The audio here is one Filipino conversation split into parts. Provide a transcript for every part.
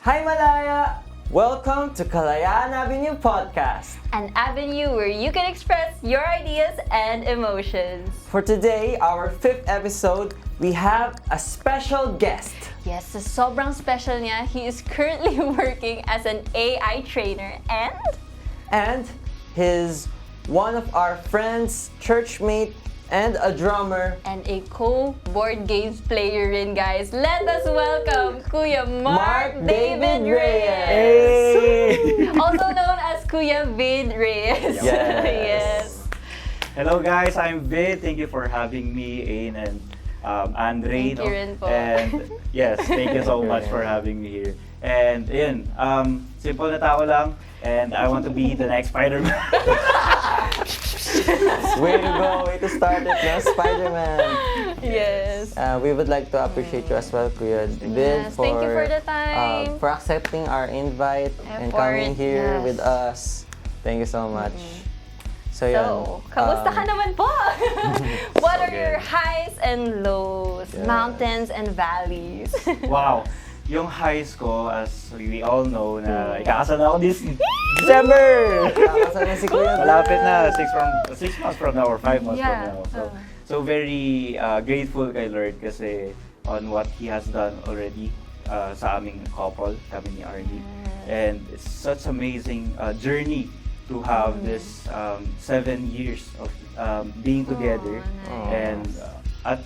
Hi Malaya! Welcome to Kalayaan Avenue Podcast. An avenue where you can express your ideas and emotions. For today, our 5th episode, we have a special guest. Yes, sa sobrang special niya, he is currently working as an AI trainer And his one of our friends, churchmate, and a drummer, and a co-board games player rin, guys. Let us welcome Kuya Mark David Reyes. Hey! Also known as Kuya Vid Reyes. Yes. Hello guys, I'm Vid. Thank you for having me, Ain and Andre. Thank you rin po. And yes, thank you so much for having me here. And yun, simple na tao lang. And I want to be the next Spider-Man. Way to go, way to start it, no? Spider-Man. Yes. We would like to appreciate you as well, Kuya Vid, Yes, thank you for the time. for accepting our invite and For coming it, here yes. with us. Thank you so much. So, So, kamusta ka naman po? What are So your good. highs and lows, Yes. mountains and valleys? Wow. Yung highs ko, as we all know, na ikakasal na ako this December! Kakasal na si Kuya Vid. Malapit na, 6 months from now or 5 months Yeah. from now. So very grateful kay Lord kasi on what He has done already sa aming couple, kami ni Arnie. And it's such amazing journey to have this 7 years of being together. nice. And at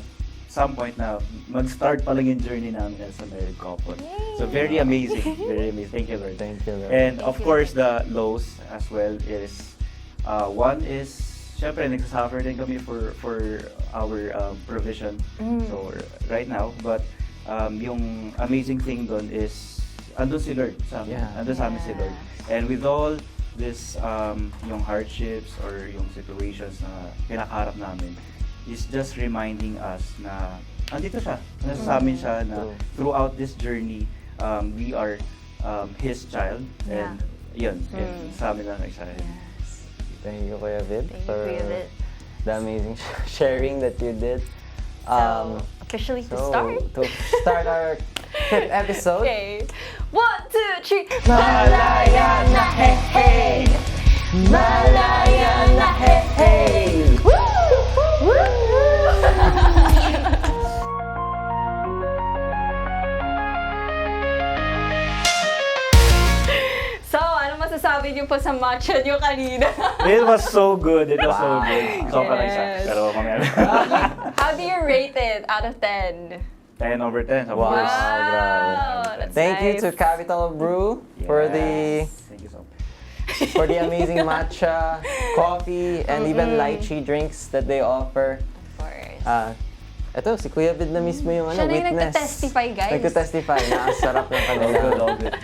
some point na mag-start pa lang yung journey namin as a married couple. So very amazing, very amazing. Thank you, Lord. Thank you, Lord. And of course, the lows as well is, one is, syempre, nagsasuffer din kami for our provision. So, right now, but yung amazing thing doon is, andun si Lord sa amin. Yeah. Andun sa amin si Lord. And with all this, yung hardships or yung situations na kinakaharap namin, is just reminding us na andito siya. Nasa amin siya na True. throughout this journey, we are His child. And yun, sa amin lang isa. Thank you, Kuya Vid, Thank you, for Kuya Vid. the amazing sharing that you did. So, officially to start our 5th episode. Okay. 1, 2, 3. Malaya na hey hey! Malaya na hey hey! So, ano masasabi niyo po sa matcha niyo kanina? It was so good. It was so Wow. good. So pala isa. Yes. Pero mamaya. How do you rate it out of 10? 10 over 10. Of Wow. course. grabe. That's Thank you nice. to Capital Brew for the Thank you so much. amazing matcha, coffee, and even lychee drinks that they offer. Of course. Ito, si Kuya Vid na mismo yung Siya na yung witness. nagte-testify, guys. Nagte-testify na ang sarap ng All good, all kanilang, good.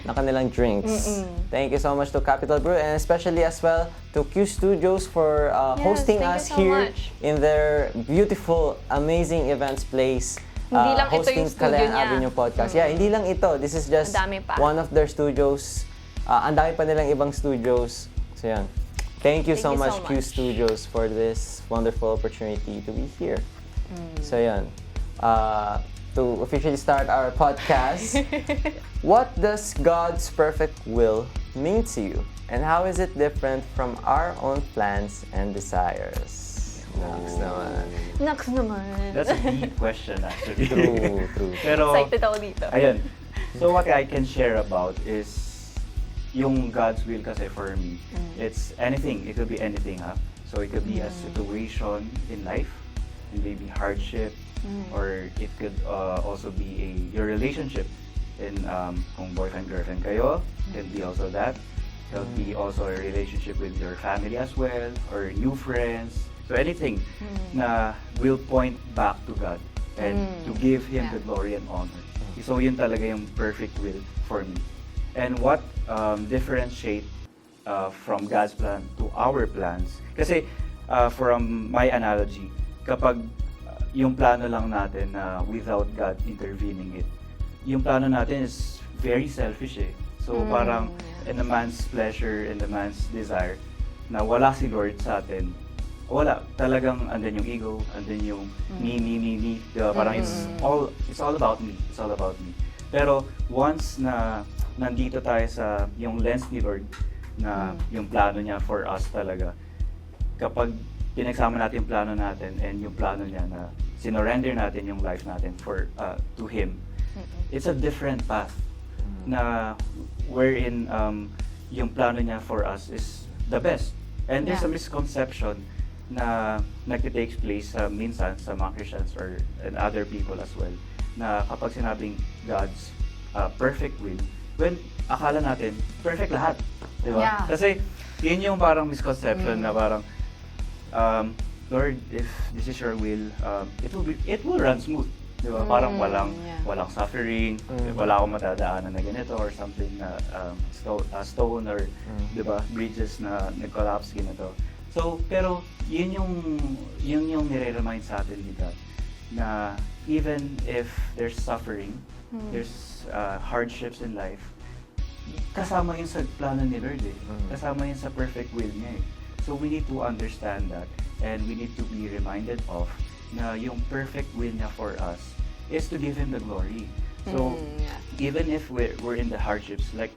ng kanilang drinks. Thank you so much to Capital Brew and especially as well to Q Studios for Yes, hosting thank you us so here much. in their beautiful, amazing events place. Hindi lang ito hosting yung studio Kalayaan niya. Avenue Podcast. Yeah, hindi lang ito. This is just Ang dami pa. one of their studios. Ang dami pa nilang ibang studios. So yan. Thank you so Thank you much, so Q much. Studios, for this wonderful opportunity to be here. So yan. To officially start our podcast, what does God's perfect will mean to you? And how is it different from our own plans and desires? Next naman. Next naman. That's a deep question actually. True. Pero, Excited ako dito. ayun. So what I can share about is yung God's will kasi for me. It's anything. It could be anything, ha? So it could be a situation in life, it may be hardship, or it could also be your relationship in kung boyfriend girlfriend kayo, it could be also that. It could be also a relationship with your family as well, or new friends. So anything na will point back to God and to give Him the glory and honor. So yun talaga yung perfect will for me. And what differentiate from God's plan to our plans? Kasi from my analogy, kapag yung plano lang natin na without God intervening it, yung plano natin is very selfish eh. So parang in a man's pleasure, in the man's desire, na wala si Lord sa atin, wala. Talagang andun yung ego, andun yung me. Diba? Parang it's all about me. It's all about me. Pero once na nandito tayo sa yung lens ni Lord, na yung plano niya for us talaga, kapag pinagsama natin yung plano natin and yung plano niya na sinorender natin yung life natin to Him, it's a different path na wherein yung plano niya for us is the best. And there's a misconception na nagte-takes place minsan sa mga Christians and other people as well, na kapag sinabing God's perfect will, when akala natin perfect lahat, di ba? Yeah. Kasi yun yung parang misconception na parang Lord, if this is your will, it will run smooth. Di ba? Parang walang suffering, wala akong madadaanan na ganito or something na stone or di ba, bridges na nag-collapse ganito. So, pero yun yung nire-remind sa atin dito na even if there's suffering, there's hardships in life, kasama yun sa plano ni Lord eh. Kasama yun sa perfect will niya eh. So we need to understand that, and we need to be reminded of na yung perfect will niya for us is to give Him the glory. So even if we're in the hardships, like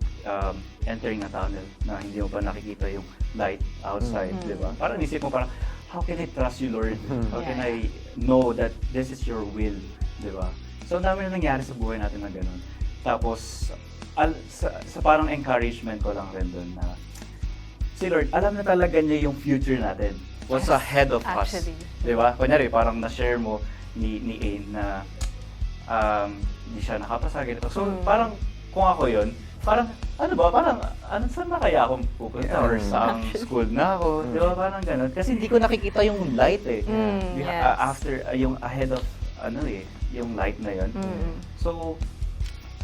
entering a tunnel na hindi mo pa nakikita yung light outside, di ba? Parang isip mo parang, how can I trust you, Lord? How can I know that this is your will, di ba? So ang dami na nangyari sa buhay natin na ganun. Tapos sa parang encouragement ko lang rin doon na si Lord, alam na talaga niya yung future natin. What's ahead of us. Di ba? Kunyari, parang na-share mo ni Ain na hindi siya nakapasa, ganito. So, parang kung ako yun, parang, ano ba, parang, saan na kaya akong pupunta? Or sa school na ako? Di ba? Parang gano'n. Kasi hindi ko nakikita yung light eh. After, yung ahead of, yung light na yun. So,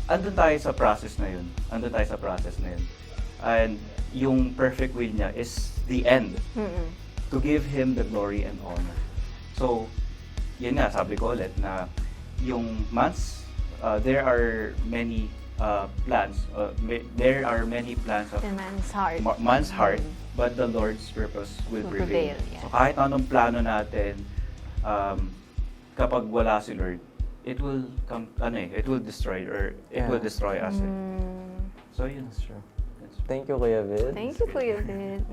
andun tayo sa process na yun. And yung perfect will niya is the end. To give Him the glory and honor. So, yun nga, sabi ko ulit na yung months, there are many plans. There are many plans of man's heart, but the Lord's purpose will prevail. So kahit anong plano natin, kapag wala si Lord, it will destroy us. So yun. That's true. Thank you, Kuya Vid. Thank you, Kuya Vid.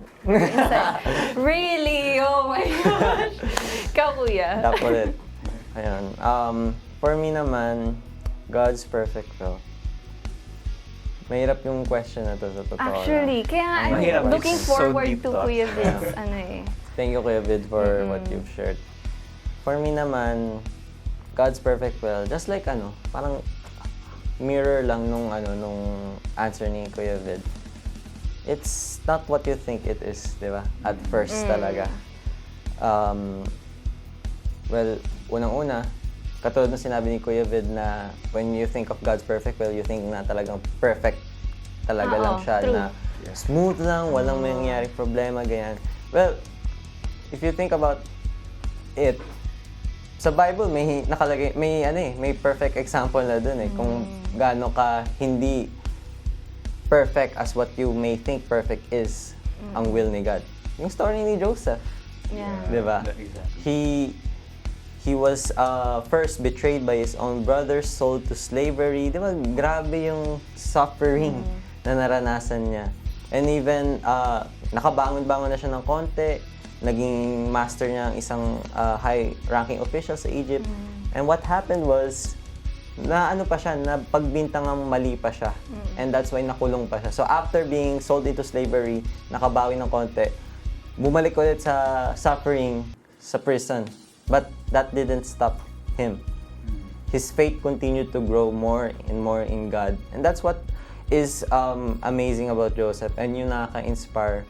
Really? Oh my gosh. Ikaw, Kuya. Dapat. Ayun. For me naman, God's perfect will. Mahirap yung question na to sa totoo. Actually, kaya Mahirap. I'm looking It's so forward deep to thought. Kuya Vid's Thank you, Kuya Vid, for what you've shared. For me naman, God's perfect will, just like parang mirror lang nung answer ni Kuya Vid. It's not what you think it is, di ba? At first talaga. Well, unang-una, katulad ng sinabi ni Kuya Vid na when you think of God's perfect will, you think na talagang perfect talaga lang siya, true. na smooth lang, walang mangyayaring problema, ganyan. Well, if you think about it, sa Bible may nakalagay, may perfect example na dun kung gaano ka hindi perfect as what you may think perfect is ang will ni God. Yung story ni Joseph. Yeah. Diba? Exactly. He was first betrayed by his own brothers, sold to slavery. Diba? Grabe yung suffering na naranasan niya. And even nakabangon-bangon na siya ng konti. Naging master niya ang isang high-ranking official sa Egypt. And what happened was, na pagbintangang mali pa siya. And that's why nakulong pa siya. So after being sold into slavery, nakabawi ng konti, bumalik ulit sa suffering sa prison. But that didn't stop him. His faith continued to grow more and more in God. And that's what is amazing about Joseph. And yung nakaka-inspire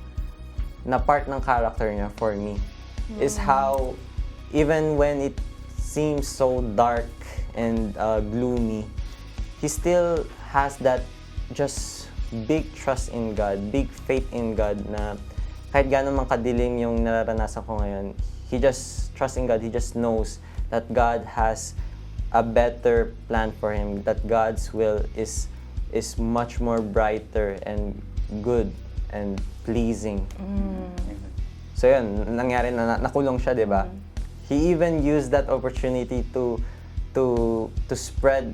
na part ng character niya for me is how even when it seems so dark and gloomy, he still has that just big trust in God, big faith in God na kahit gaano man kadilim yung nararanasan ko ngayon, he just trusts in God. He just knows that God has a better plan for him, that God's will is much more brighter and good and pleasing. So yun, nangyari na nakulong siya, di ba? He even used that opportunity to spread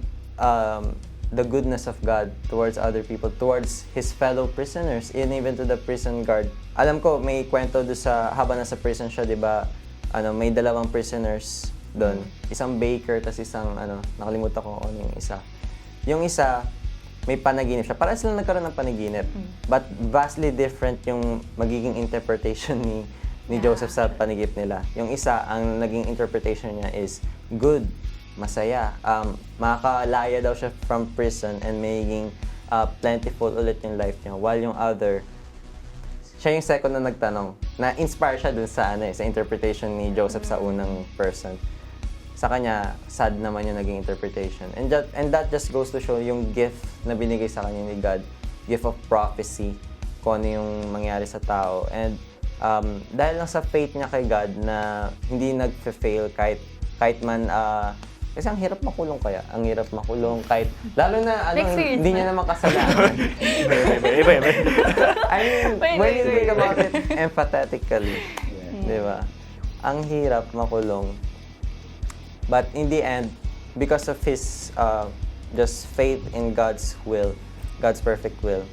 the goodness of God towards other people, towards his fellow prisoners, and even to the prison guard. Alam ko, may kwento doon sa, habang nasa prison siya, di ba, may dalawang prisoners doon. Isang baker, tas isang, nakalimutan ko kung ano yung isa. Yung isa, may panaginip siya. Parang sila nagkaroon ng panaginip. But vastly different yung magiging interpretation ni Joseph sa panaginip nila. Yung isa, ang naging interpretation niya is good, masaya. Makakalaya daw siya from prison and magiging plentiful ulit yung life niya. While yung other, siya yung second na nagtanong. Na-inspire siya dun sa, sa interpretation ni Joseph sa unang person. Sa kanya, sad naman yung naging interpretation. And that just goes to show yung gift na binigay sa kanya ni God. Gift of prophecy, kung ano yung mangyari sa tao. And dahil lang sa faith niya kay God na hindi nag-fail kahit man, kasi ang hirap makulong kaya. Ang hirap makulong kahit, lalo na hindi niya naman kasalanan. Iba. I mean, when you think about it empathetically, di ba? Ang hirap makulong. But in the end, because of his just faith in God's will, God's perfect will,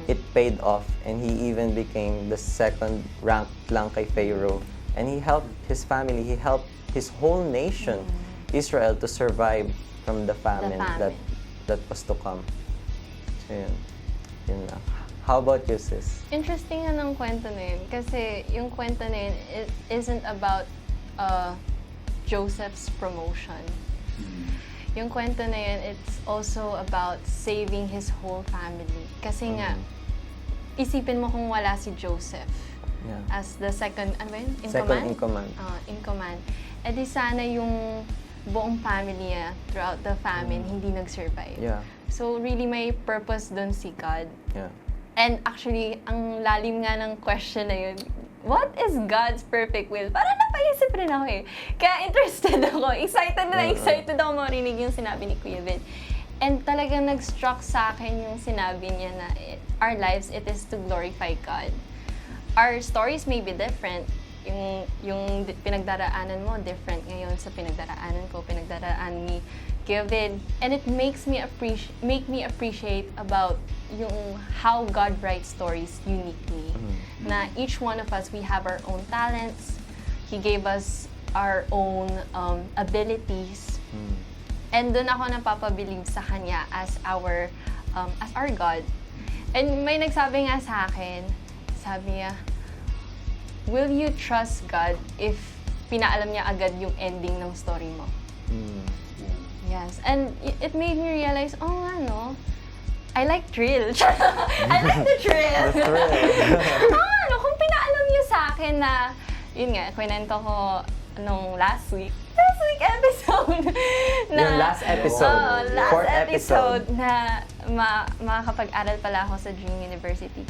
it paid off, and he even became the second ranked lang kay Pharaoh. And he helped his family, he helped his whole nation, Israel, to survive from the famine, that was to come. So yun lang. How about you, sis? Interesting nga ng kwento na yun. Kasi yung kwento na yun, it isn't about Joseph's promotion. Yung kwento na yun, it's also about saving his whole family. Kasi nga, isipin mo kung wala si Joseph as the second, ano ba yun? Second in command. In command. Eh di sana yung buong family niya throughout the famine hindi nag-survive. Yeah. So really may purpose dun si God. Yeah. And actually, ang lalim nga ng question na yun, what is God's perfect will? Parang napaisip rin ako eh. Kaya interested ako. Excited ako marinig yung sinabi ni Kuya Vin. And talagang nag-struck sa akin yung sinabi niya na our lives, it is to glorify God. Our stories may be different. Yung pinagdaraanan mo, different ngayon sa pinagdaraanan ko, pinagdaraan ni Kevin. And it makes me appreciate about yung how God writes stories uniquely. Na each one of us, we have our own talents. He gave us our own abilities. And doon ako napapabilib sa Kanya as our God. And may nagsabi nga sa akin, sabi niya, will you trust God if pinaalam niya agad yung ending ng story mo? Yes. And it made me realize, oh nga no, I like thrill. I like the thrill. Kung pinaalam niyo sa akin na, yun nga, kwento ko nung last week episode. Yung last episode. Last episode na makakapag-aral pala ako sa Dream University.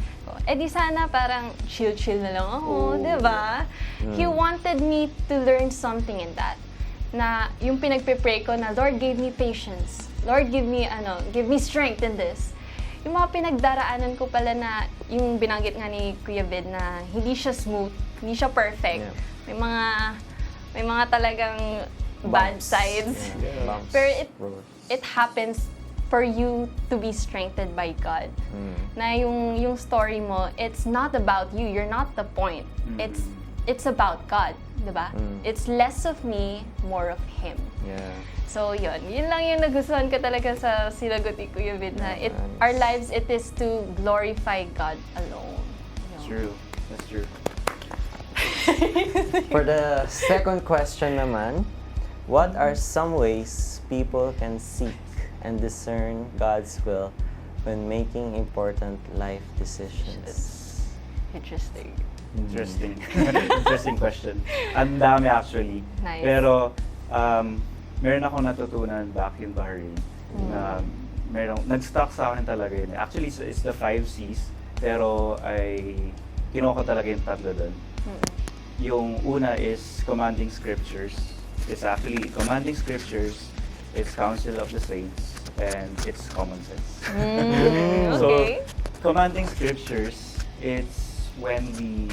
Eh di sana parang chill-chill na lang ako, di ba? He wanted me to learn something in that. Na yung pinagpe-pray ko na, Lord, give me patience. Lord, give me strength in this. Yung mga pinagdaraanan ko pala na, yung binanggit nga ni Kuya Vid na hindi siya smooth, hindi siya perfect. Yeah. May mga talagang bad sides. Yeah. Pero it happens for you to be strengthened by God. Na yung story mo, it's not about you. You're not the point. It's about God, diba? It's less of me, more of Him. Yeah. So yun lang yung nagustuhan ko talaga sa sinagot ni Kuya Vid na our lives, it is to glorify God alone. True. That's true. For the second question naman, what are some ways people can seek and discern God's will when making important life decisions? Interesting. Interesting question. Ang dami actually. Nice. Pero meron akong natutunan back in Bahrain. Nag-stuck sa akin talaga yun. Actually, it's the 5 C's. Pero kinuha ko talaga yung tatlo doon. Yung una is commanding scriptures. It's actually commanding scriptures, it's counsel of the saints, and it's common sense. Okay. So, commanding scriptures, it's when we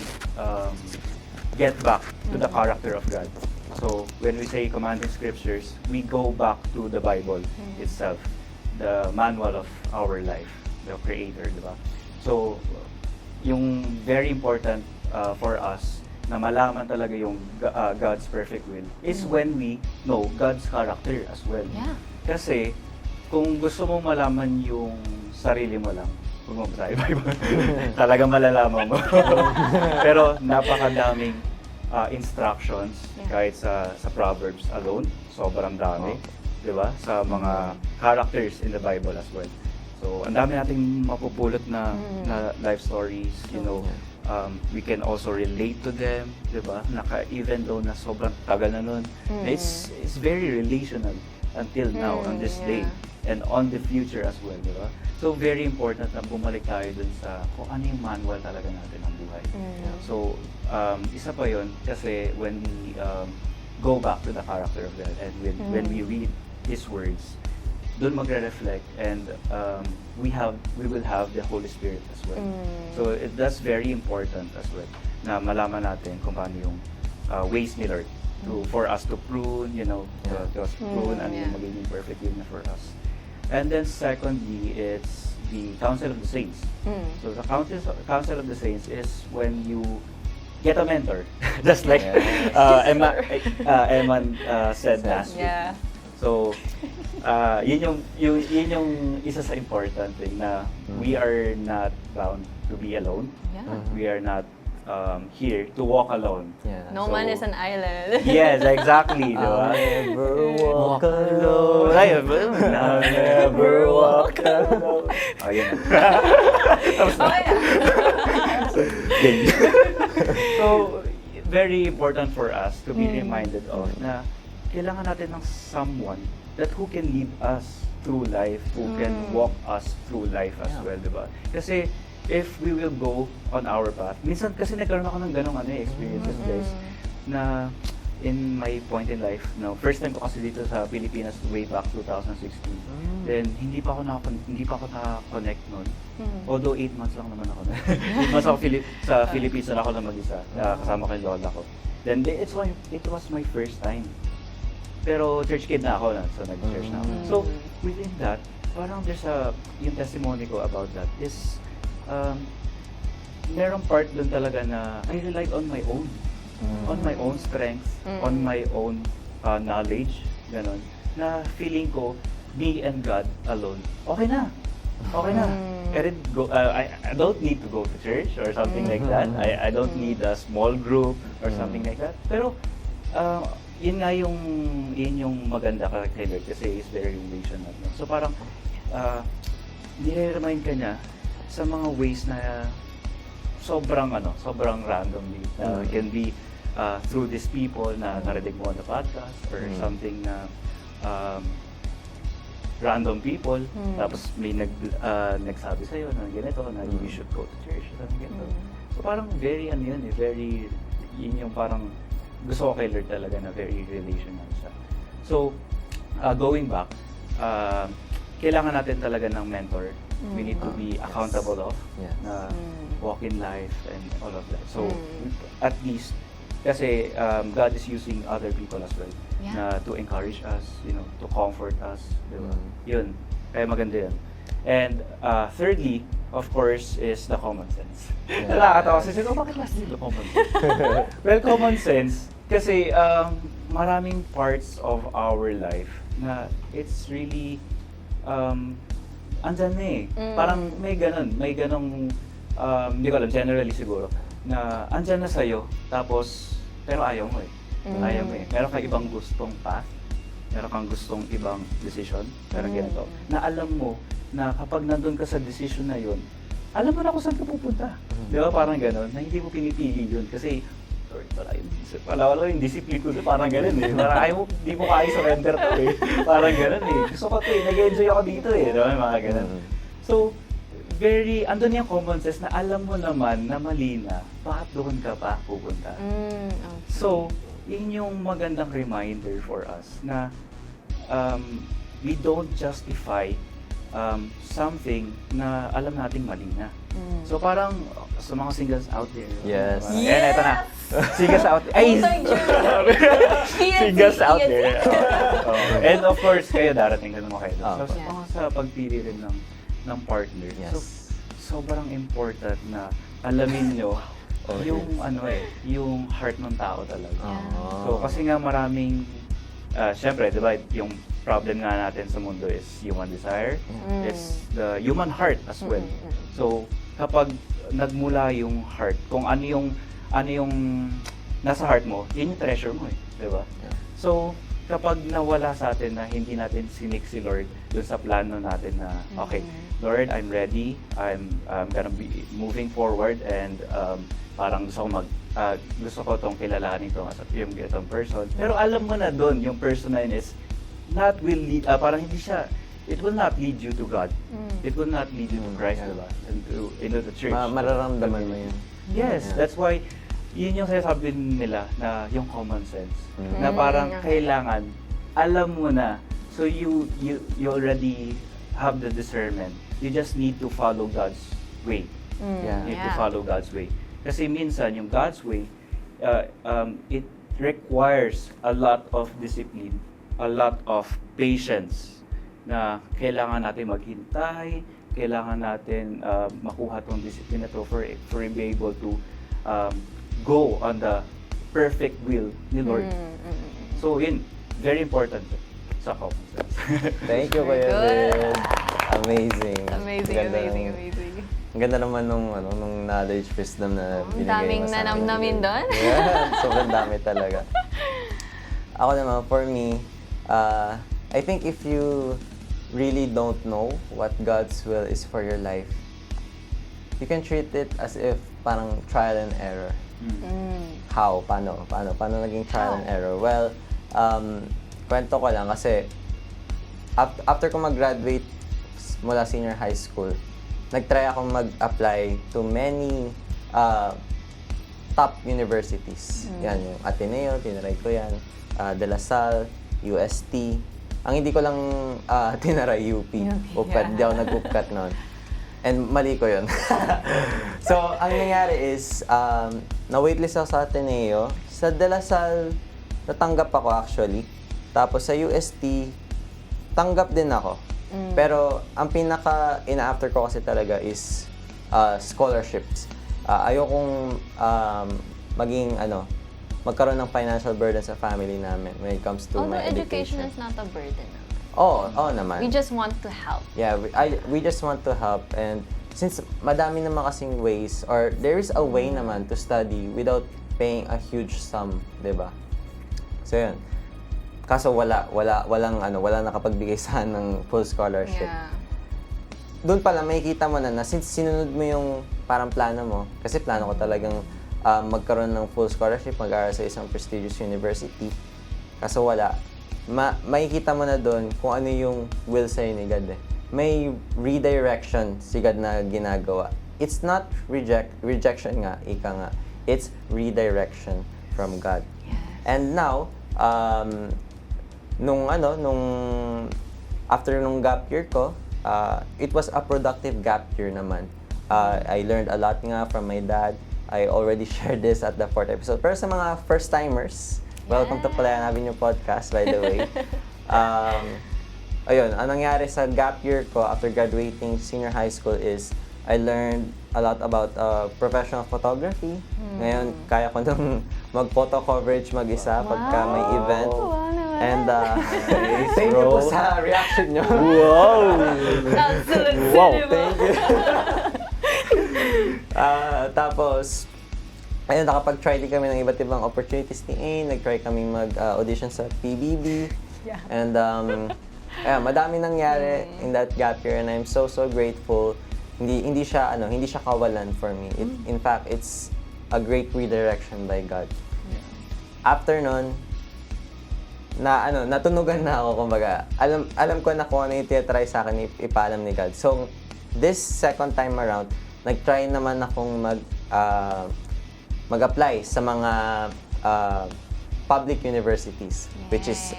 get back to the character of God. So, when we say commanding scriptures, we go back to the Bible itself. the manual of our life, the Creator, di ba? So, yung very important for us na malaman talaga yung God's perfect will is when we know God's character as well. Yeah. Kasi, kung gusto mong malaman yung sarili mo lang, huwag mo sa Bible, talagang malalaman mo. Pero napakadaming instructions, Yeah. kahit sa Proverbs alone, sobrang dami, di ba? Sa mga characters in the Bible as well. So, ang dami nating mapupulot na life stories, you know. We can also relate to them, di ba? Even though na sobrang tagal na nun, it's very relational until now, on this day, and on the future as well, di ba? So, very important na bumalik tayo dun sa kung ano yung manual talaga natin ng buhay. So, isa pa yun, kasi when we go back to the character of God and when we read His words, doon magre-reflect, and we will have the Holy Spirit as well. So that's very important as well, na malaman natin kung paano yung ways ni Lord for us to prune, you know, to us prune and yung magiging perfect will na for us. And then secondly, it's the counsel of the saints. So the counsel of the saints is when you get a mentor, just like Eman said last week. Yeah. So, yun yung isa sa important thing, na we are not bound to be alone. Yeah. We are not here to walk alone. Yeah. No man is an island. Yes, exactly, di ba? Never walk alone. I'll never walk alone. Oh, yun. Tapos na. Okay. Game. So, very important for us to be reminded of na kailangan natin ng someone that who can lead us through life, who can walk us through life as well, di ba? Kasi if we will go on our path, minsan kasi nagkaroon ako ng ganong experiences, guys, na in my point in life, no, first time ko kasi dito sa Pilipinas way back 2016. Then hindi pa ako naka-connect noon. Although 8 months lang naman ako. 8 months ako sa Philippines na ako lang mag-isa, kasama ko yung lola ko. Then it was my first time. Pero church kid na ako, so nag-church na ako. So within that, parang there's yung testimony ko about that is merong part dun talaga na I relied on my own. On my own strength, on my own knowledge, ganon. Na feeling ko, me and God alone, okay na. Okay na. I don't need to go to church or something like that. I don't need a small group or something like that. Pero, yun yung maganda kay Lord kasi is very relational. So parang, nire-remind ka niya sa mga ways na sobrang randomly. It can be through these people na narinig mo on the podcast or something na random people, tapos may nagsabi sa'yo na ganito, na you should go to church or something ganito. So parang yun yung parang gusto ko kay Lord talaga na very relational siya. So, going back, kailangan natin talaga ng mentor. We need to be accountable of, na walk in life and all of that. So, at least, kasi God is using other people as well na to encourage us, you know, to comfort us. Diba? Yun. Kaya maganda yun. And thirdly, of course, is the common sense. Nakakatawa kasi bakit last dito common sense? Well, common sense, kasi maraming parts of our life na it's really andyan na eh. Parang may ganong hindi ko alam, generally siguro, na andyan na sa'yo, tapos, pero ayaw mo eh. Ayaw mo eh. Meron kang ibang gustong path, meron kang gustong ibang decision, pero ganito, na alam mo na kapag nandun ka sa decision na yun, alam mo na kung saan ka pupunta. Di ba? Parang gano'n, na hindi mo pinipili yun. Kasi, wala yung discipline ko, parang gano'n eh. Parang ayaw mo, di mo kaya surrender to eh. Parang gano'n eh. Gusto ko to eh, nag-enjoy ako dito eh. Di ba? Mga gano'n. So, andun yung common sense na alam mo naman na mali na, bakit doon ka pa pupunta? So, yun yung magandang reminder for us na we don't justify something na alam nating mali na. So parang sa mga singles out there. Yes. Ayan, eto na. Singles out there. Ay! Singles out there. And of course, kayo darating ka naman kayo doon. So Yeah. sa pagpili rin ng partner. Yes. So sobrang important na alamin nyo yung yung heart ng tao talaga. Oh. So kasi nga maraming syempre, 'di ba, yung problem nga natin sa mundo is human desire, it's the human heart as well. So kapag nagmula yung heart, kung ano yung nasa heart mo, yun yung treasure mo 'di ba? Yeah. So kapag nawala sa atin na hindi natin sinik si Lord dun sa plano natin na okay, Lord, I'm ready. I'm gonna be moving forward and parang gusto ko tong kilalanin to as yung itong person. Pero alam mo na doon yung person na yun is not will lead, parang hindi siya, it will not lead you to God. It will not lead you to Christ, diba? Into the church. Mararamdaman mo yun. Yes, Yeah. that's why yun yung sinasabi nila na yung common sense. Na parang kailangan alam mo na, so you already have the discernment. You just need to follow God's way. Yeah. You need to follow God's way. Kasi minsan yung God's way, it requires a lot of discipline, a lot of patience na kailangan natin maghintay, kailangan natin makuha tong discipline na to for be able to go on the perfect will ni Lord. So yun, very important sa common sense. Thank you, Very Kuya good. Vin. Amazing. Amazing, Ganda amazing, ng- amazing. Ang ganda naman nung knowledge, wisdom na Ang binigay daming mo sa akin. nanamnamin doon. Yeah, sobrang dami talaga. Ako naman, for me, I think if you really don't know what God's will is for your life, you can treat it as if parang trial and error. How? Paano naging trial and error? Well, kwento ko lang kasi after ko mag-graduate mula senior high school, nag-try akong mag-apply to many top universities. Yan, yung Ateneo, tinry ko yan, De La Salle, UST. Ang hindi ko lang tinry UP. UPCAT, hindi ako nag-UPCAT noon. And mali ko yun. So, ang nangyari is, na-waitlist ako sa Ateneo. Sa De La Salle, natanggap ako actually. Tapos sa UST, tanggap din ako. Pero ang pinaka ina-after ko kasi talaga is scholarships. Ayokong magkaroon ng financial burden sa family namin when it comes to Although my education education. is not a burden. Oo naman. We just want to help. Yeah, we just want to help, and since madami naman kasing ways, or there is a way naman to study without paying a huge sum, 'di ba? So yun. Kaso walang nakapagbigay sa ng full scholarship. Yeah. Doon pala makikita mo na since sinunod mo yung parang plano mo, kasi plano ko talagang magkaroon ng full scholarship, mag-aaral sa isang prestigious university. Kaso wala. Makikita mo na doon kung ano yung will sa'yo ni God eh. May redirection si God na ginagawa. It's not rejection nga, ika nga. It's redirection from God. Yes. And now, nung after nung gap year ko, it was a productive gap year naman. I learned a lot nga from my dad. I already shared this at the 4th episode. Pero sa mga first-timers, welcome to Palayan Avenue Podcast, by the way. Ayun, ang nangyari sa gap year ko after graduating senior high school is I learned a lot about professional photography. Ngayon, kaya ko nang mag-photo coverage mag-isa pagka may event. Wow naman. And thank you po sa reaction nyo. Wow! Absolute Wow, cinema. Thank you. Tapos, ayun, nakapag-try din kami ng iba't ibang opportunities ni Ain. Nag-try kami mag-audition sa PBB. Yeah. And, madami nangyari in that gap year, and I'm so grateful. Hindi siya kawalan for me. In fact, it's a great redirection by God. After nun, natunugan na ako, kumbaga. Alam ko na kung ano yung tinatry sa akin, ipaalam ni God. So, this second time around, nag-try naman akong mag-apply sa mga public universities, which is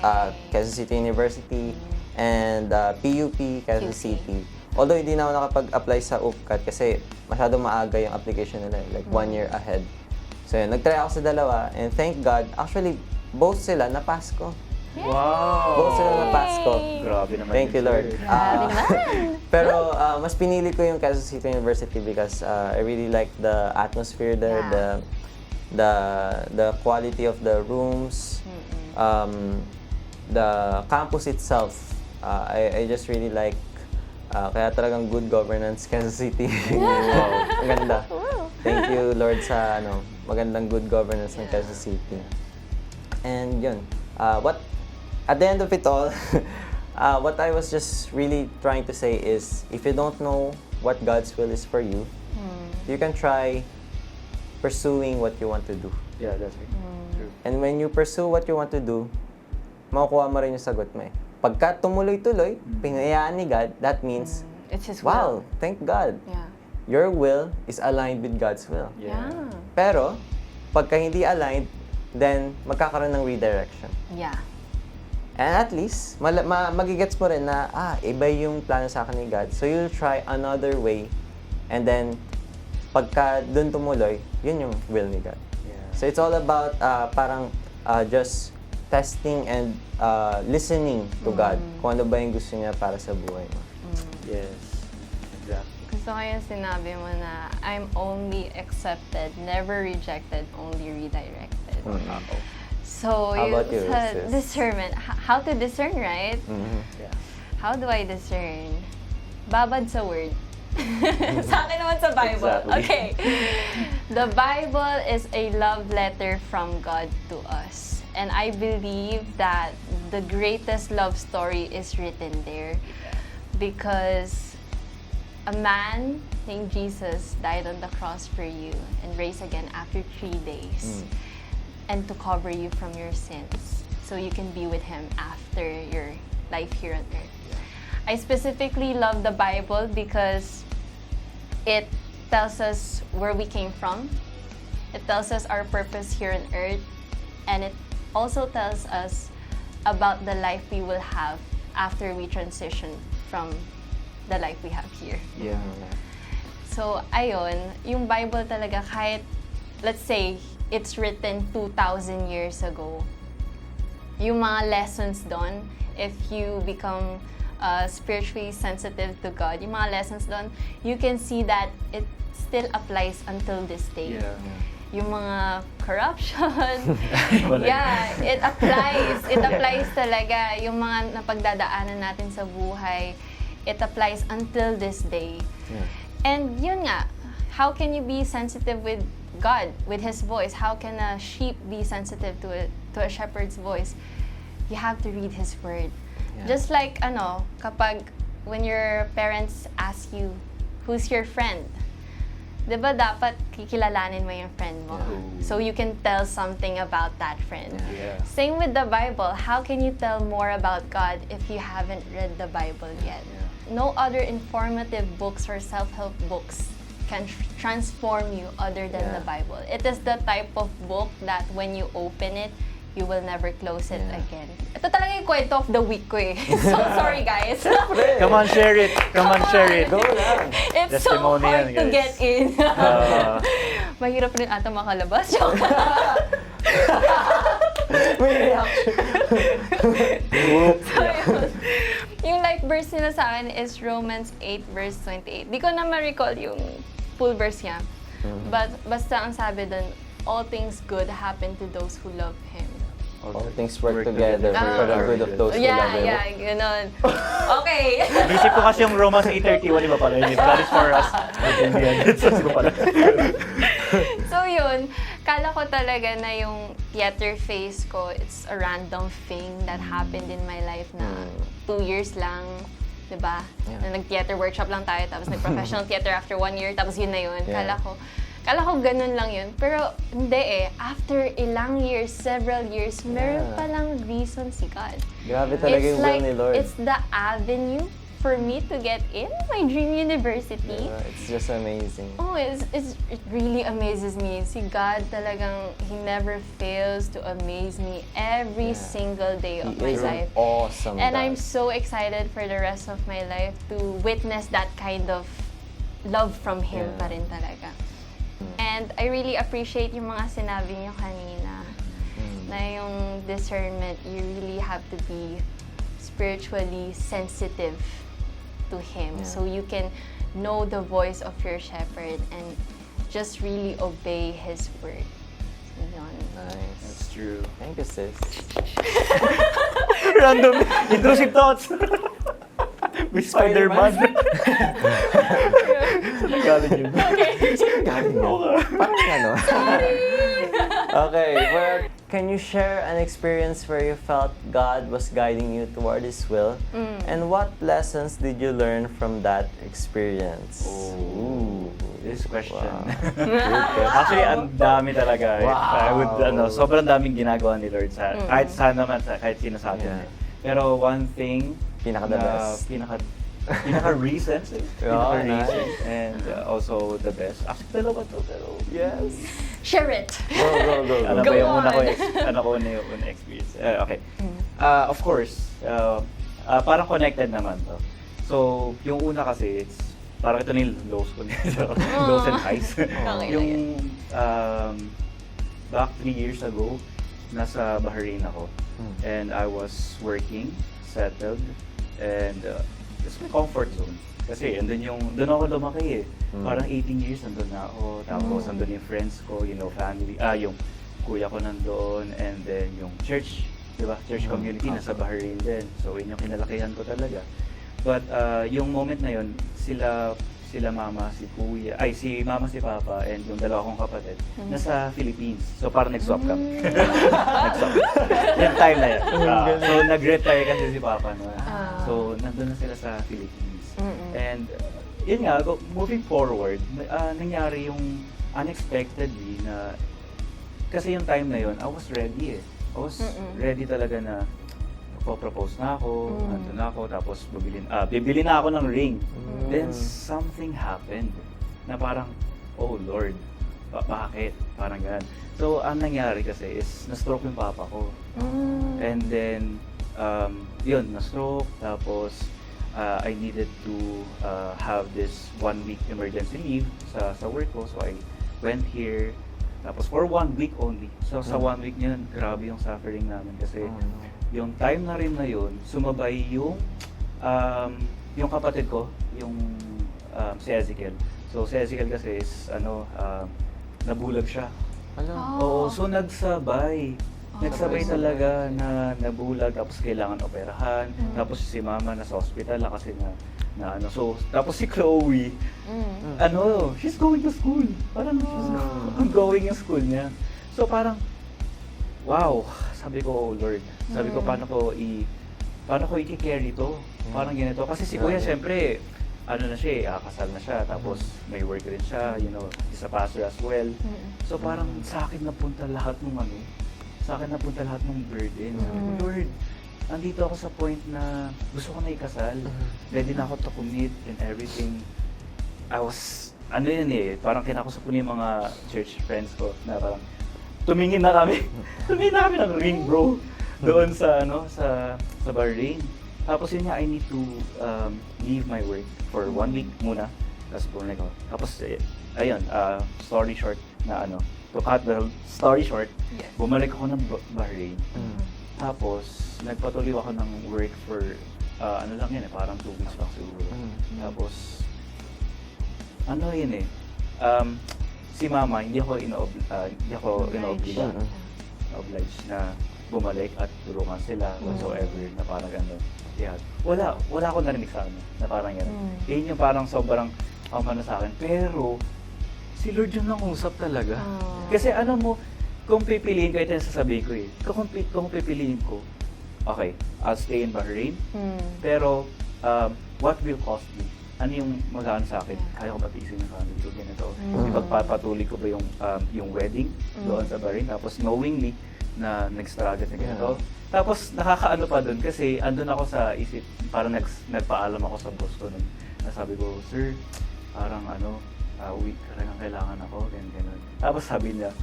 Quezon City University, and PUP, Quezon QC. City. Although hindi na ako nakapag-apply sa UPCAT kasi masyadong maaga yung application nila, like 1 year ahead. So yun, nag-try ako sa dalawa and thank God, actually, both sila na-pass ko. Wow! Both sila na-pass ko. Grabe naman. Thank you, yun, Lord. sir. Grabe naman. Pero mas pinili ko yung Quezon City University because I really like the atmosphere there, Yeah. the quality of the rooms, the campus itself. I just really like kaya talagang good governance Quezon City. Wow, ang ganda. Thank you Lord sa magandang good governance ng Quezon City. And yun, at the end of it all, what I was just really trying to say is, if you don't know what God's will is for you, you can try pursuing what you want to do. Yeah, that's right. True. And when you pursue what you want to do, makukuha mo rin yung sagot mo eh. Pagka tumuloy-tuloy, pinayaan ni God, that means, It's His wow, will. thank God. Yeah. Your will is aligned with God's will. Yeah. Pero, pagka hindi aligned, then magkakaroon ng redirection. Yeah. And at least, magigets mo rin na, iba yung plano sa akin ni God. So you'll try another way. And then, pagka dun tumuloy, yun yung will ni God. Yeah. So it's all about just testing and listening to God. Kung ano ba yung gusto niya para sa buhay mo. Yes. Exactly. Gusto ko yung sinabi mo na I'm only accepted, never rejected, only redirected. So, How about you, sa sis? discernment, how to discern, right? Yeah. How do I discern? Babad sa word. Sa akin naman sa Bible. Exactly. Okay. The Bible is a love letter from God to us. And I believe that the greatest love story is written there. Because a man named Jesus died on the cross for you and raised again after 3 days. And to cover you from your sins so you can be with Him after your life here on earth. I specifically love the Bible because it tells us where we came from. It tells us our purpose here on earth. And it also tells us about the life we will have after we transition from the life we have here. Yeah. So, ayun, yung Bible talaga kahit, let's say, it's written 2,000 years ago. Yung mga lessons doon, if you become spiritually sensitive to God, yung mga lessons doon, you can see that it still applies until this day. Yeah. Yung mga corruption, yeah, it applies. It applies talaga. Yung mga napagdadaanan natin sa buhay, it applies until this day. Yeah. And yun nga, how can you be sensitive with God, with His voice? How can a sheep be sensitive to a shepherd's voice? You have to read His word. Yeah. Just like kapag when your parents ask you, who's your friend? 'Di ba dapat kikilalanin mo yung friend mo? Yeah. So you can tell something about that friend. Yeah. Same with the Bible. How can you tell more about God if you haven't read the Bible yet? No other informative books or self-help books can transform you other than Yeah. the Bible. It is the type of book that when you open it, you will never close it Yeah. again. Ito talaga yung kwento of the week ko eh. So sorry guys. Come on, share it. Come on, share it. Go lang! It's so Testimony hard yan, to guys. get in. Mahirap rin ata makalabas. Joke. May reaction! So, yun. Yung life verse nila sa akin is Romans 8 verse 28. Di ko na ma-recall yung full verse niya. But basta ang sabi dun, all things good happen to those who love Him. All things work together for the good of those who love Him. Yeah, ganun. Okay. Isip ko kasi yung Romans 8:31, iba pala yun. God is for us. So, iba pala. So yun, kala ko talaga na yung theater phase ko, it's a random thing that happened in my life na 2 years lang, diba? Yeah. Na nag-theater workshop lang tayo, tapos nag-professional theater after 1 year, tapos yun na yun. Yeah. Kala ko ganun lang yun. Pero hindi eh. After ilang years, several years, meron Yeah. palang reason si God. Grabe talaga yung will ni Lord. It's the avenue for me to get in my dream university. It's just amazing. Oh, it really amazes me. Si God talagang, He never fails to amaze me every single day of my He is life. an awesome And God. I'm so excited for the rest of my life to witness that kind of love from Him Yeah. pa rin talaga. And I really appreciate yung mga sinabi niyo kanina na yung discernment, you really have to be spiritually sensitive to Him Yeah. so you can know the voice of your shepherd and just really obey His word. So, yun. Nice. That's true. Thank you, sis. Random intrusive thoughts. With Spider-Man. Saan nagaling yun? Galing mo. Parang ano. Okay, well, can you share an experience where you felt God was guiding you toward His will? And what lessons did you learn from that experience? Oh, this question. Wow. Actually, ang dami talaga. Wow. I would, sobrang daming ginagawa ni Lord sa, kahit saan naman, kahit sino sa atin. Yeah. Pero one thing, Pinaka-the best. Pinaka-recent, Yeah, pinaka-recent, nice. and also the best. Actually, dalawa to, pero Yes. Share it! Go. ano Go ba yung una ko, on. ano ko na yung una experience. Okay. Of course, parang connected naman to. So, yung una kasi, it's parang ito na yung lows ko lows and highs. Okay Yung back 3 years ago, nasa Bahrain ako. And I was working, settled, and it's my comfort zone. Kasi doon ako lumaki eh. Parang 18 years nandun na ako. Tapos nandun yung friends ko, family, yung kuya ko nandun, and then yung church, di ba? Church community, nasa Bahrain din. So yun yung kinalakihan ko talaga. But yung moment na yun, sila mama, si kuya, si mama, si papa, and yung dalawa kong kapatid, nasa Philippines. So parang nag-swap kami. Nag-swap. Yung time na yun. So nag-retire kasi si papa noon. So nandun na sila sa Philippines. And yun nga, moving forward, nangyari yung unexpectedly na, kasi yung time na yun, I was ready eh. I was ready talaga na propose na ako, nandun na ako, tapos bibili na ako ng ring. Then something happened na parang, oh Lord, bakit? Parang ganun. So, ang nangyari kasi is, na-stroke yung papa ko. And then, yun, na-stroke, tapos I needed to have this 1 week emergency leave sa work ko. So, I went here, tapos for 1 week only. So, sa 1 week yun, grabe yung suffering namin kasi yung time na rin na yun, sumabay yung kapatid ko, yung si Ezekiel. So si Ezekiel kasi is nabulag siya. Oo, so nagsabay. Nagsabay talaga na nabulag, tapos kailangan operahan. Tapos si mama nasa hospital na kasi na so tapos si Chloe, she's going to school. Parang she's ongoing yung school niya. So parang, wow, sabi ko, oh Lord, sabi ko, paano ko i-carry to? Parang ganito. Kasi si Kuya, syempre, na siya, kasal na siya, tapos may work rin siya, he's a pastor as well. So parang sa akin napunta lahat ng burden. Sabi ko, Lord, andito ako sa point na gusto ko na ikasal. Ready na ako to commit and everything. I was, parang kinakusap ko na yung mga church friends ko na parang, tumingin na kami ng ring, bro, doon sa Bahrain. Tapos yun nga, I need to leave my work for 1 week muna. Tapos bumalik ako. Tapos ayun, story short na to cut the story short, bumalik ako ng Bahrain. Tapos nagpatuloy ako ng work for parang 2 weeks lang siguro. Tapos si mama, hindi ako obliged na bumalik at tulungan sila whatsoever na parang wala ako narinig sa na parang yun yung parang sobrang na sa akin. Pero si Lord yung nangusap talaga. Kasi kung pipiliin ko, ito yung sasabihin ko eh. Kung pipiliin ko, okay, I'll stay in Bahrain, pero what will cost me? Ano yung magaan sa akin? Kaya ko ba tiisin yung family ko ganito? Ipagpapatuloy ko ba yung wedding doon sa Bahrain? Tapos knowingly na nag-struggle na ganito? Tapos nakakaano pa doon kasi andun ako sa isip, parang nagpaalam ako sa boss ko nun. Sabi ko, sir, parang uwi talagang kailangan ako, ganyan. Tapos sabi niya,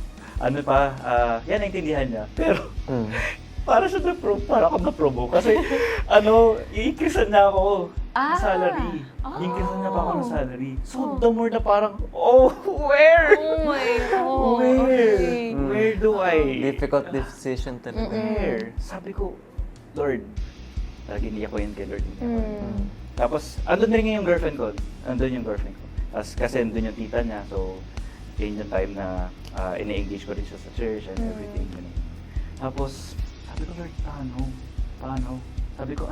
yan naintindihan niya. Pero, para ako na-provoke. Kasi, i-increasean na ako ng salary. I-increasean na pa ako ng salary. So, the more na parang, where? Oh my God. Where? Okay. Where do I? Difficult decision talaga. Where? Sabi ko, Lord, talagang iniyak ko yun kay Lord. Tapos, andun rin yung girlfriend ko. Tapos, kasi andun yung tita niya. So, yun yung time na ini-engage ko rin siya sa church and everything. Ganun. Tapos, sabi ko, Lord, paano? Sabi ko,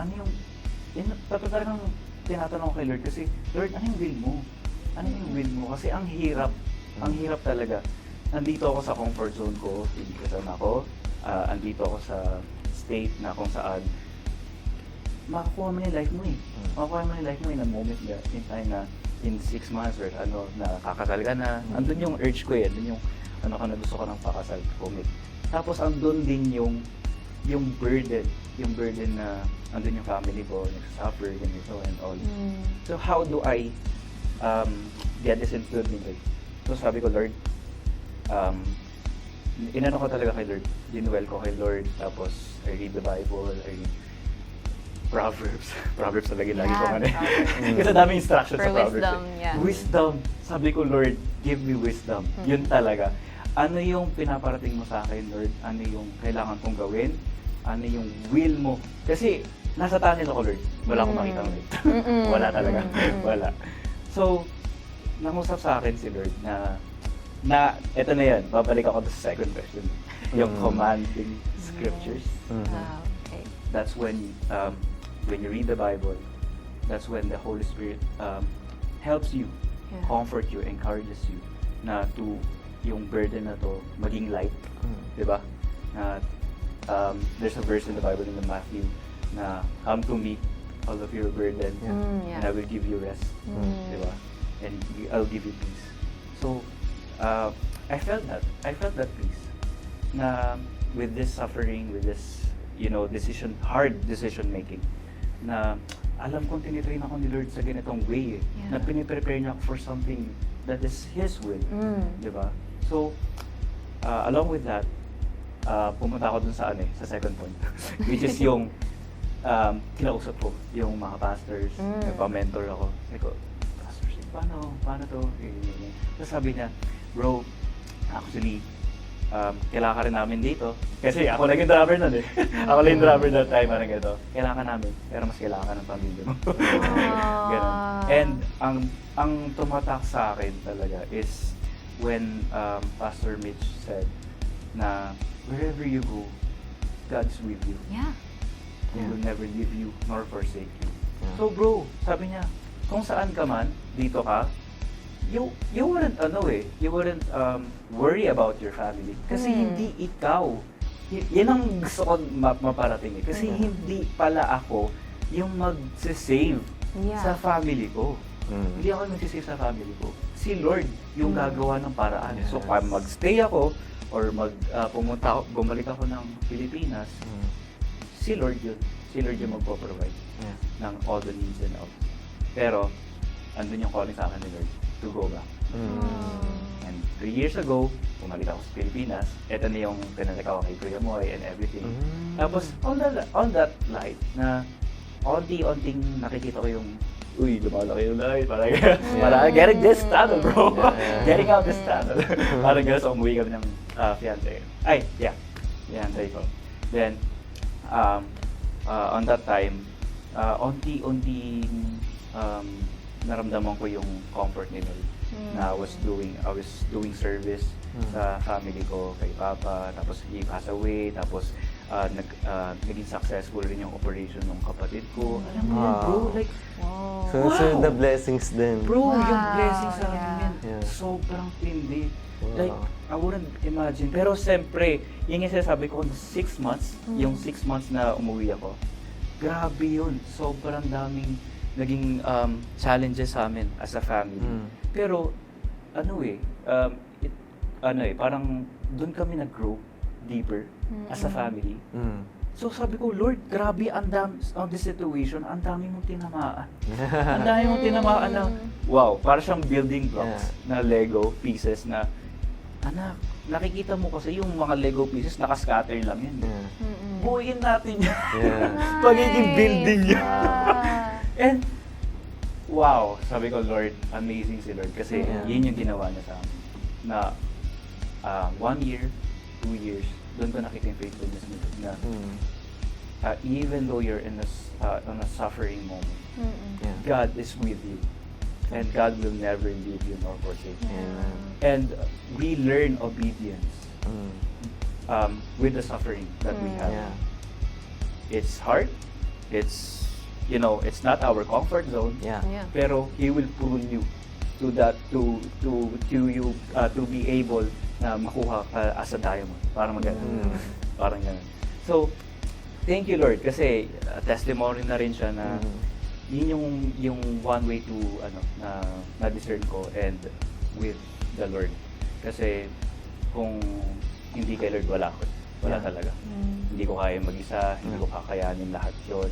tapos talagang tinatanong ko kay Lord kasi, Lord, ano yung will mo? Ano yung will mo? Kasi ang hirap talaga. Nandito ako sa comfort zone ko, hindi kasama ako. Andito ako sa state na kung saan makakuha mo yung life mo eh. Makakuha mo yung life mo in a moment in time na in 6 months or na kakasal ka na. Andun yung urge ko eh. Andun yung gusto ko ng pakasal, commit. Tapos andun din yung burden na andun yung family ko, nagsasuffer, ganito and all. So how do I get this into me? So sabi ko, Lord, inano ko talaga kay Lord, dinuel ko kay Lord, tapos I read the Bible, I read Proverbs talaga lagi ko man eh. Kasi daming instructions sa Proverbs. Wisdom, yeah. Wisdom. Sabi ko, Lord, give me wisdom. Yun talaga. Ano yung pinaparating mo sa akin, Lord? Ano yung kailangan kong gawin? Ano yung will mo? Kasi nasa tunnel ako, Lord. Wala akong makita ulit. Wala talaga. Wala. So, nangusap sa akin si Lord na eto na yan, babalik ako sa second question. Yung commanding scriptures. Wow, okay. That's when you read the Bible, that's when the Holy Spirit helps you, comfort you, encourages you na yung burden na to maging light. Diba? There's a verse in the Bible in the Matthew na come to me, all of your burden, and I will give you rest. Diba? And I'll give you peace. So, I felt that peace. Na with this suffering, with this, hard decision making, na alam kong tinitrain ako ni Lord sa ganitong way na piniprepare niya ako for something that is His will. Diba? So, along with that, pumunta ako dun sa second point, which is yung kinausap ko yung mga pastors, nagpa-mentor ako. Sabi ko, Pastor, paano to? Tapos sabi niya, bro, actually, kailangan ka rin namin dito. Kasi ako lang yung driver nun eh. Ako lang yung driver that time, parang gano'n. Kailangan ka namin, pero mas kailangan ka ng pamilya mo. Ganon. And ang tumatak sa akin talaga is when Pastor Mitch said na wherever you go, God's with you. Yeah. He will never leave you nor forsake you. So bro, sabi niya, kung saan ka man, dito ka, you wouldn't worry about your family kasi hindi ikaw. Yan ang gusto ko maparating eh. Kasi hindi pala ako yung mag-save sa family ko. Hindi ako yung mag-save sa family ko. Si Lord yung gagawa ng paraan. So pag mag-stay ako or bumalik ako ng Pilipinas, si Lord yung magpo-provide ng all the needs and all. Pero andun yung calling sa akin ni Lord to go back. And 3 years ago, bumalik ako sa Pilipinas. Ito na yung pinalik ako kay Kuya Moy and everything. Tapos, on that light, na onti-onting nakikita ko yung, lumalaki yung light. Parang getting this tunnel, bro. Getting out this tunnel. Parang gano'n, so umuwi kami ng fiancé. Fiancé ko. Then, on that time, onti-onting naramdaman ko yung comfort ni Lord. Na I was doing service sa family ko, kay Papa, tapos he passed away, tapos naging successful rin yung operation ng kapatid ko. Alam mo yan, bro, like, So the blessings din. bro, yung Wow, blessings sa amin yan, sobrang tindi. Like, I wouldn't imagine. Pero siyempre, yung sinasabi ko, 6 months, yung 6 months na umuwi ako, grabe yun. Sobrang daming naging challenges sa amin as a family. Pero, parang doon kami nag-grow deeper as a family. So sabi ko, Lord, grabe on this situation, ang dami mong tinamaan. Ang dami mong tinamaan na, wow, para siyang building blocks na Lego pieces na, anak, nakikita mo kasi yung mga Lego pieces, nakascatter lang yan. Buuin natin yan. Pagiging building yan. And, wow, sabi ko, Lord, amazing si Lord. Kasi yun yung ginawa niya sa amin. Na 1 year, 2 years, doon ko nakita yung faithfulness ni Lord na even though you're in a suffering moment, God is with you. And God will never leave you nor forsake you. And we learn obedience with the suffering that we have. It's hard. It's, you know, it's not our comfort zone. Pero He will pull you to that, to you, to be able na makuha ka as a diamond. Parang ganun. Parang ganun. So, thank you, Lord, kasi testimony na rin siya na yun yung one way to na-discern ko and with the Lord. Kasi kung hindi kay Lord, wala talaga. Hindi ko kaya mag-isa, hindi ko kakayanin lahat yun.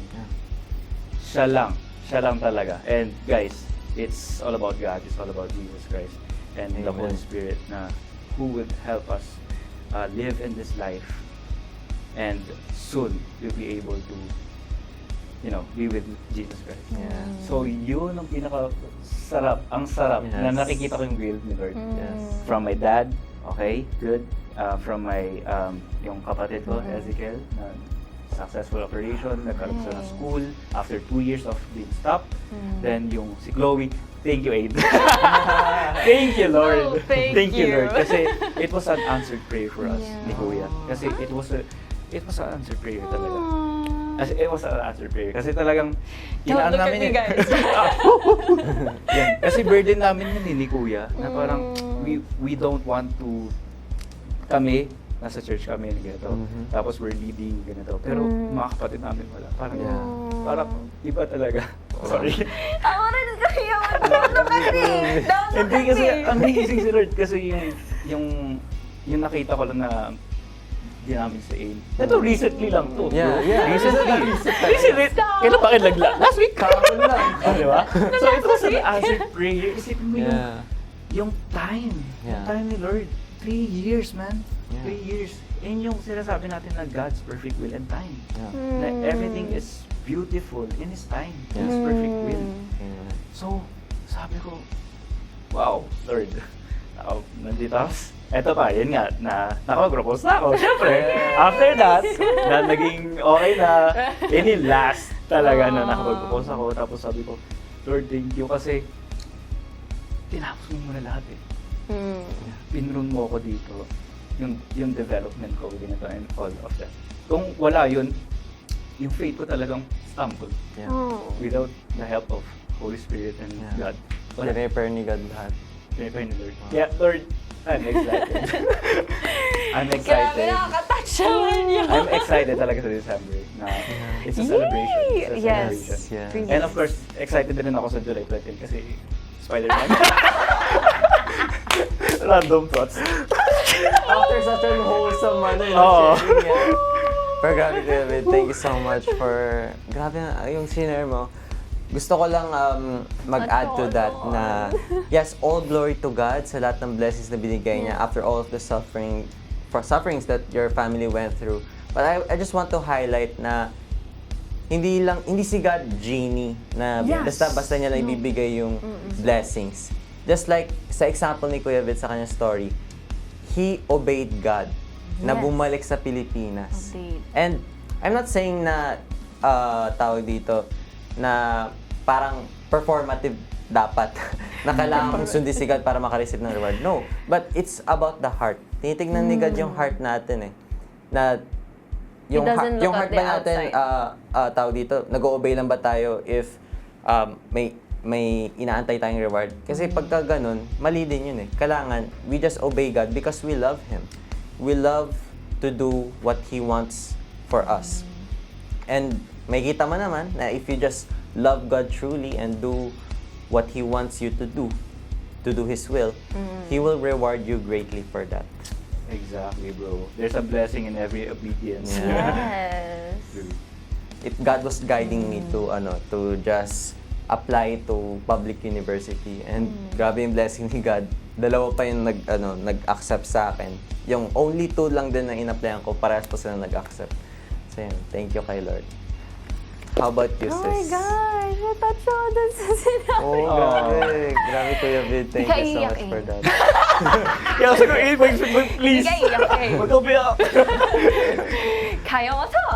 Siya lang talaga. And guys, it's all about God, it's all about Jesus Christ and the Holy Spirit na who would help us live in this life and soon we'll be able to, you know, be with Jesus Christ. So yun ang ang sarap na nakikita ko yung will ni Lord. From my dad, okay, good. From my, yung kapatid ko, Ezekiel, na successful operation, nagkaroon siya ng school after 2 years of being stopped. Then yung si Chloe, thank you, Aid. Thank you, Lord. Thank you. Lord. Kasi it was an answered prayer for us, ni Kuya. Kasi it was an answered prayer talaga. As it was an answered prayer. Kasi talagang, Don't look at me, guys. Yan. Kasi burden namin yun ni Kuya, na parang we don't want to, kami, nasa church kami, ganito. Tapos we're leading, ganito. Pero mga kapatid namin wala. Parang iba talaga. Sorry. Ako rin kayo. Don't look at me. Hindi kasi, amazing si Lord. Kasi yung nakita ko lang na di namin sa aim. Ito, recently lang to. Recently. Kailan pa kinagla? Last week. Kahapon lang. Di ba? So it was an answered prayer. Isipin mo yung time. Yung time ni Lord. 3 years, man. 3 years. Yun yung sinasabi natin na God's perfect will and time. Na everything is beautiful in His time. In His perfect will. So, sabi ko, wow, Lord. Nandito ako. Eto pa, yun nga, na nakapag-propose na ako. Siyempre, after that, na naging okay na, ini last talaga na nakapag-propose ako. Tapos sabi ko, Lord, thank you kasi tinapos mo muna lahat eh. Pinrun mo ako dito. Yung development ko, ganito and all of that. Kung wala yun, yung faith ko talagang stumbled. Without the help of Holy Spirit and God. Prepare ni God lahat. Prepare ni Lord. Yeah, Lord, I'm excited. I'm Grabe, excited. nakaka-touch naman yun. I'm excited talaga sa December na it's a celebration. It's a Yes. celebration. And of course, excited din ako sa July 20 kasi Spider-Man. Random thoughts. After such an wholesome Oo. sharing yan. Pero grabe, David, thank you so much for, grabe yung share mo. Gusto ko lang mag-add to that na, yes, all glory to God sa lahat ng blessings na binigay niya after all of the sufferings that your family went through. But I just want to highlight na hindi si God genie na basta niya lang ibibigay yung blessings. Just like sa example ni Kuya Vid sa kanyang story, he obeyed God na bumalik sa Pilipinas. And I'm not saying na tawag dito na parang performative dapat na kailangan mong sundin si God para makareceive ng reward. No. But it's about the heart. Tinitignan ni God yung heart natin eh. Na yung heart ba natin, tawag dito, nag-o-obey lang ba tayo if may inaantay tayong reward? Kasi pagka ganun, mali din yun eh. Kailangan, we just obey God because we love Him. We love to do what He wants for us. And may kita mo naman na if you just love God truly and do what He wants you to do His will, He will reward you greatly for that. Exactly, bro. There's a blessing in every obedience. Yes. True. God was guiding me to just apply to public university, and grabe yung blessing ni God. Dalawa pa yung nag-accept sa akin. Yung only 2 lang din na in-applyan ko, parehas pa sila nag-accept. So yun, thank you kay Lord. How about you, Oh sis? my gosh, natouch ako dun sa sinabi. Oh, grabe. Grabe, Kuya Vid. Thank you so much for that. Kaya sabi ko, please. Hindi ka iyak eh. Huwag ka umiyak. Kaya mo to.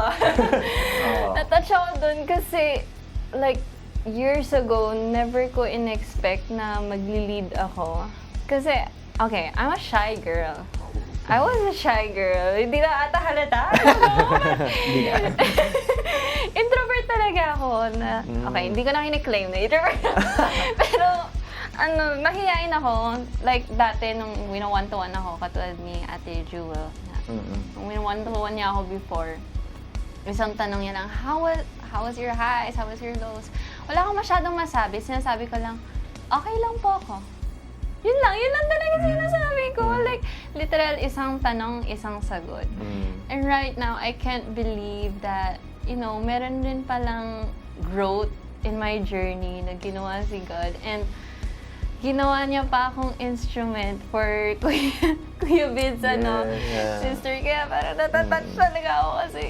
Natouch ako dun kasi, like, years ago, never ko in-expect na magli-lead ako. Kasi, okay, I'm a shy girl. I was a shy girl. Hindi na ata halata. Introvert talaga ako na, okay, hindi ko na kiniklaim na introvert. Pero, mahihain ako. Like, dati nung wino-one-to-one ako, katulad ni Ate Jewel. Nung wino-one-to-one niya ako before, isang tanong niya lang, how was your highs? How was your lows? Wala akong masyadong masabi. Sinasabi ko lang, okay lang po ako. Yun lang talaga sinasabi ko. Like, literal, isang tanong, isang sagot. And right now, I can't believe that, meron rin palang growth in my journey na ginawa si God. And ginawa niya pa akong instrument for Kuya Vince, sister. Kaya parang natatouch talaga ako kasi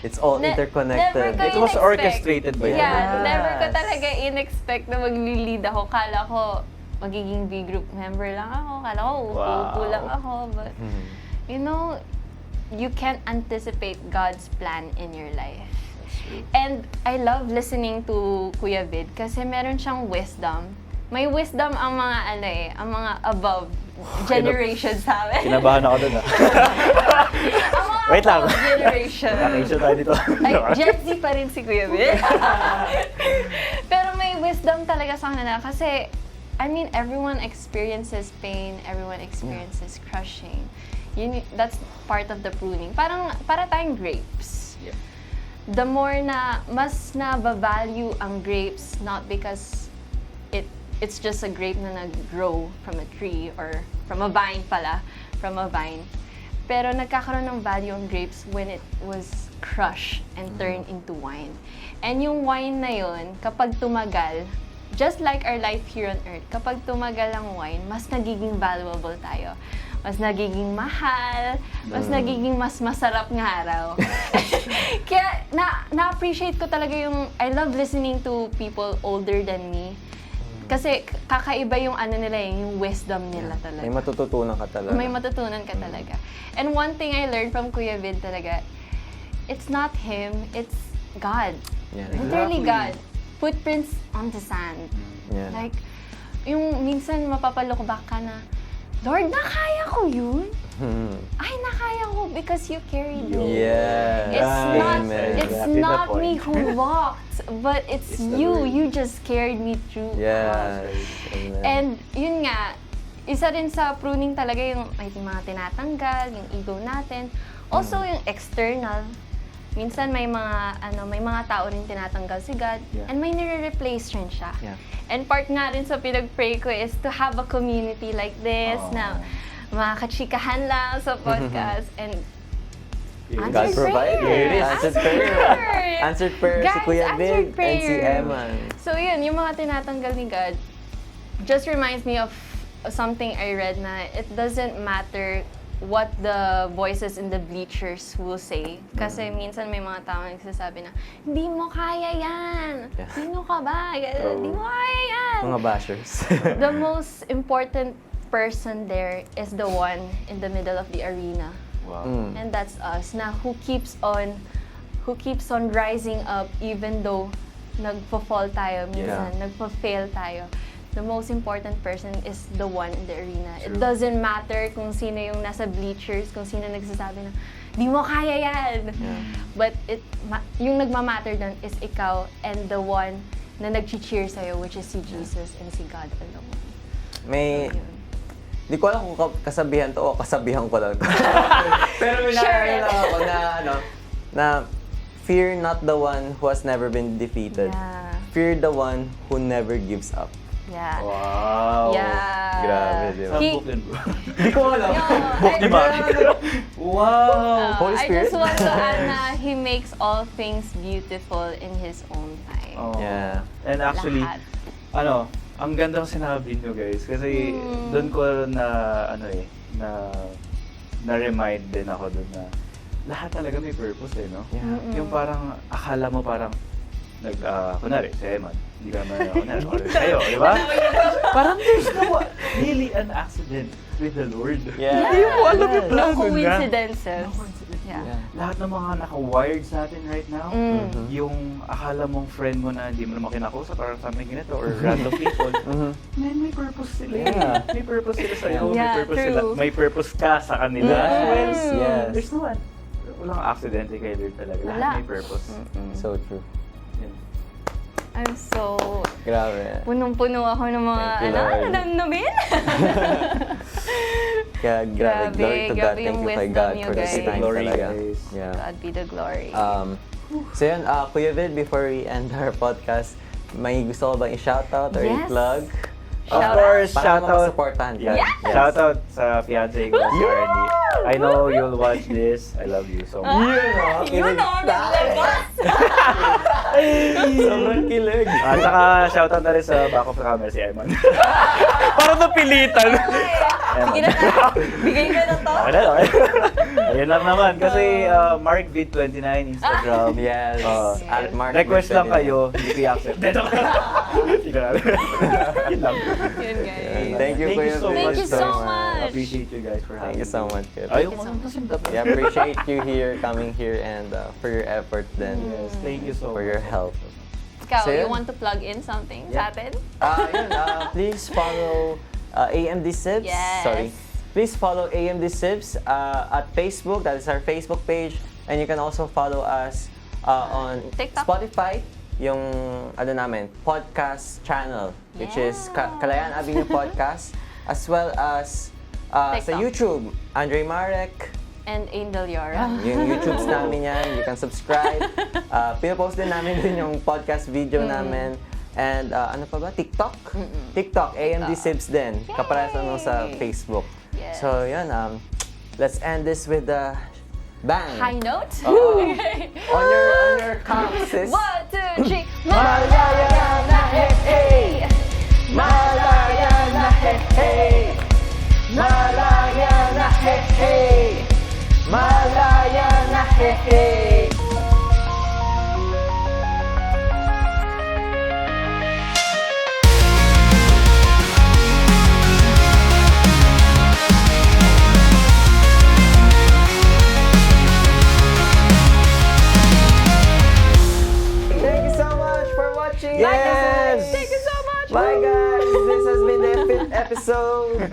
It's all interconnected. It was orchestrated by Yeah, God. never ko talaga in-expect na magli-lead ako. Kala ko, magiging B-group member lang ako. Kala ko, uupo lang ako. But, you can't anticipate God's plan in your life. And I love listening to Kuya Vid kasi meron siyang wisdom. May wisdom ang mga ang mga above generation sa amin. Kinabahan ako dun Ang mga Wait lang. above generation. Nakisya tayo dito. Ay, Gen Z pa rin si Kuya Vid. Pero may wisdom talaga sa kanila kasi, everyone experiences pain, everyone experiences crushing. That's part of the pruning. Para tayong grapes. Yeah. The more na mas na-value ang grapes, not because it's just a grape na nag-grow from a tree or from a vine pala, from a vine. Pero nagkakaroon ng value ang grapes when it was crushed and turned into wine. And yung wine na yun, kapag tumagal, just like our life here on earth, kapag tumagal ang wine, mas nagiging valuable tayo. Mas nagiging mahal, mas nagiging mas masarap ng araw. Kaya na-appreciate ko talaga I love listening to people older than me. Kasi kakaiba yung yung wisdom nila talaga. May matututunan ka talaga. May matutunan ka talaga. And one thing I learned from Kuya Vid talaga, it's not him, it's God. Yeah. Literally Exactly. God. Footprints on the sand. Yeah. Like, yung minsan mapapalukbak ka na, Lord, nakaya ko yun? Ay, nakaya ko because you carried me. Yes. It's Exactly not the me point. who walked, but it's It's the you. Lord. You just carried me through. Yes. Amen. And yun nga, isa rin sa pruning talaga yung mga tinatanggal, yung ego natin. Also yung external. Minsan may mga tao rin tinatanggal si God, Yeah. and may nire-replace rin siya. Yeah. And part nga rin sa pinag-pray ko is to have a community like this na makakachikahan lang sa podcast and God answered provided. prayer. Answered prayer. Answered prayer si Guys, Kuya answered Vic and si prayer. Eman. So yun, yung mga tinatanggal ni God just reminds me of something I read na it doesn't matter what the voices in the bleachers will say. Kasi minsan may mga tao nagsasabi na, hindi mo kaya yan! Yeah. Sino ka ba? Hindi mo kaya yan! Mga bashers. The most important person there is the one in the middle of the arena. Wow. And that's us na who keeps on rising up even though nagpo-fall tayo minsan, nagpo-fail tayo. The most important person is the one in the arena. It True. doesn't matter kung sino yung nasa bleachers, kung sino nagsasabi na, di mo kaya yan! Yeah. But yung nagmamatter dun is ikaw and the one na nag-cheer sa'yo, which is si Jesus and si God alone. May, Yun. di ko alam kung kasabihan to o kasabihan ko lang to. Pero may Share it. naalala ako na fear not the one who has never been defeated. Yeah. Fear the one who never gives up. Yeah. Wow. Yeah. Grabe, di ba? Saan He- book yun, bro? Di ko alam. Book ni Mark. Wow! Holy I Spirit? just want to add na he makes all things beautiful in his own time. Oh. Yeah. And actually, Lahat. ang ganda ng sinabi nyo guys. Kasi doon ko na-remind din ako doon na lahat talaga may purpose no? Yeah. Yung parang, akala mo parang, kunwari, si Eman, hindi ka naman kunwari, or sa'yo, di ba? Parang there's no really an accident with the Lord. Yeah. Hindi mo alam yung No plano niya. coincidences. No coincidence. Yeah. Yeah. Lahat ng mga naka-wired sa atin right now, Mm. yung akala mong friend mo na hindi mo naman kinakausap or something ganito, or random people, Mhm. man, may purpose sila Yeah. May purpose sila sa'yo, Yeah, may true. purpose ka sa kanila. Yes, Well, yes. There's no one. Walang accident kay Lord talaga. Lahat Wala. may purpose. So true. Yan. I'm so... Grabe. Punong-puno ako ng mga, Thank you, Lord. nadamdamin. Kaya grabe, glory to God. grabe Thank yung you kay wisdom God niyo, for this guys. time Glory, talaga. guys. Yeah. God be the glory. So yun, Kuya Vid, before we end our podcast, may gusto ko bang i-shoutout or Yes. i-plug? Of Shout course, Para shout out. makasupportahan ka. Yeah. Yes. Shout out sa fiancé ko, si Arnie. I know you'll watch this. I love you so much. Yun o, naglabas! Sobrang kilig. At saka shout out na rin sa back of the camera si Eman. Parang napilitan. Sige na tayo. Bigay ka na to. Okay. Ayun lang naman. Kasi MarkVid29 Instagram. Yes. At Mark Request lang Vid29. kayo. Hindi ko i-accept. Hindi ko alam. Yun lang. Yun, guys. Thank you, Kuya so Vid, much. Thank you so much. Appreciate you guys for having Thank you so much, Kuya Vid. Ayaw Thank you mo so nang much. tasimdap. We appreciate you here, coming here, and for your effort then. Yes, thank you so For much. your help. Ikaw, So, you yun. want to plug in something Yeah. sa atin? Please follow AMD Sibs. Yes. Sorry. Please follow AMD Sibs at Facebook. That is our Facebook page. And you can also follow us on TikTok. Spotify, yung namin, podcast channel, which is Yeah. Kalayaan Avenue Podcast, as well as sa TikTok. YouTube, Andre Marek. And Angel Yara. Yung YouTubes namin yan. You can subscribe. Pinapost din namin din yung podcast video namin. And ano pa ba? TikTok? TikTok, AMD Sibs din. Kaparehas ano sa Facebook. Yes. So, yun. Let's end this with a bang. High note? Oo. Okay. On your count, sis. 1, 2, 3. Malaya na hey. Malaya na hey. Malaya na hey. Malaya na hey. Thank you so much for watching. Yes! Thank you so much! Bye guys. This has been the 5th episode.